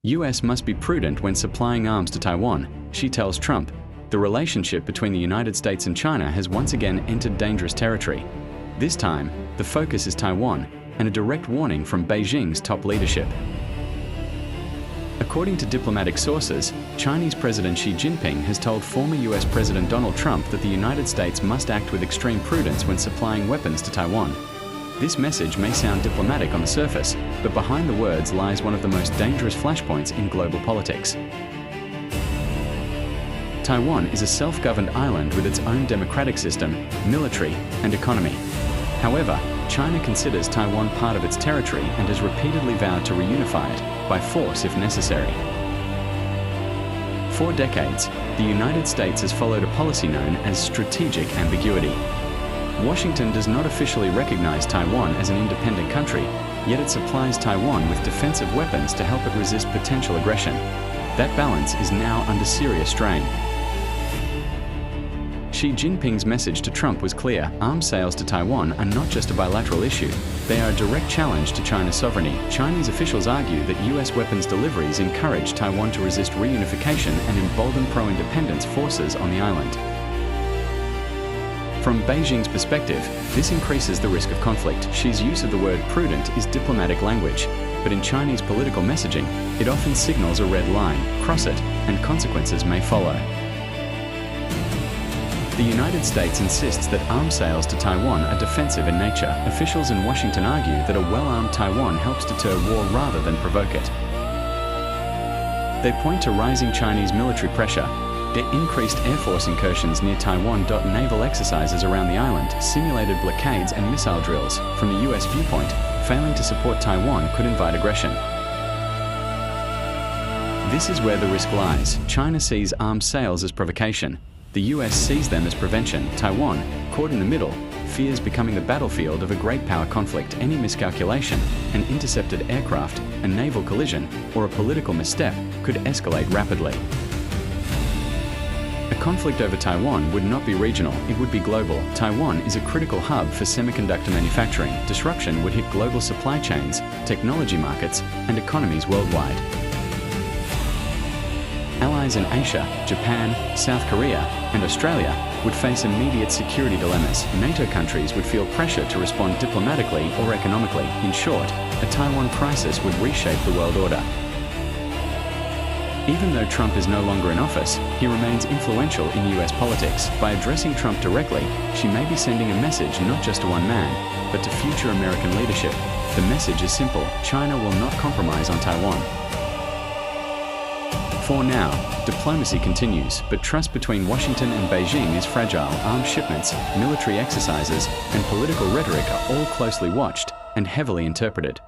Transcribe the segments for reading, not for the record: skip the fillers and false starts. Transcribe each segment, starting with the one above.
US must be prudent when supplying arms to Taiwan, Xi tells Trump. The relationship between the United States and China has once again entered dangerous territory. This time, the focus is Taiwan, and a direct warning from Beijing's top leadership. According to diplomatic sources, Chinese President Xi Jinping has told former US President Donald Trump that the United States must act with extreme prudence when supplying weapons to Taiwan. This message may sound diplomatic on the surface, but behind the words lies one of the most dangerous flashpoints in global politics. Taiwan is a self-governed island with its own democratic system, military, and economy. However, China considers Taiwan part of its territory and has repeatedly vowed to reunify it, by force if necessary. For decades, the United States has followed a policy known as strategic ambiguity. Washington does not officially recognize Taiwan as an independent country, yet it supplies Taiwan with defensive weapons to help it resist potential aggression. That balance is now under serious strain. Xi Jinping's message to Trump was clear: arms sales to Taiwan are not just a bilateral issue, they are a direct challenge to China's sovereignty. Chinese officials argue that US weapons deliveries encourage Taiwan to resist reunification and embolden pro-independence forces on the island. From Beijing's perspective, this increases the risk of conflict. Xi's use of the word prudent is diplomatic language, but in Chinese political messaging, it often signals a red line. Cross it, and consequences may follow. The United States insists that arms sales to Taiwan are defensive in nature. Officials in Washington argue that a well-armed Taiwan helps deter war rather than provoke it. They point to rising Chinese military pressure. Their increased Air Force incursions near Taiwan. Naval exercises around the island, simulated blockades and missile drills. From the US viewpoint, failing to support Taiwan could invite aggression. This is where the risk lies. China sees arms sales as provocation. The US sees them as prevention. Taiwan, caught in the middle, fears becoming the battlefield of a great power conflict. Any miscalculation, an intercepted aircraft, a naval collision, or a political misstep could escalate rapidly. A conflict over Taiwan would not be regional, it would be global. Taiwan is a critical hub for semiconductor manufacturing. Disruption would hit global supply chains, technology markets, and economies worldwide. Allies in Asia, Japan, South Korea, and Australia would face immediate security dilemmas. NATO countries would feel pressure to respond diplomatically or economically. In short, a Taiwan crisis would reshape the world order. Even though Trump is no longer in office, he remains influential in US politics. By addressing Trump directly, she may be sending a message not just to one man, but to future American leadership. The message is simple: China will not compromise on Taiwan. For now, diplomacy continues, but trust between Washington and Beijing is fragile. Arms shipments, military exercises, and political rhetoric are all closely watched and heavily interpreted.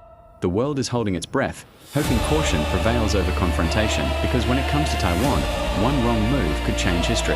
The world is holding its breath, hoping caution prevails over confrontation, because when it comes to Taiwan, one wrong move could change history.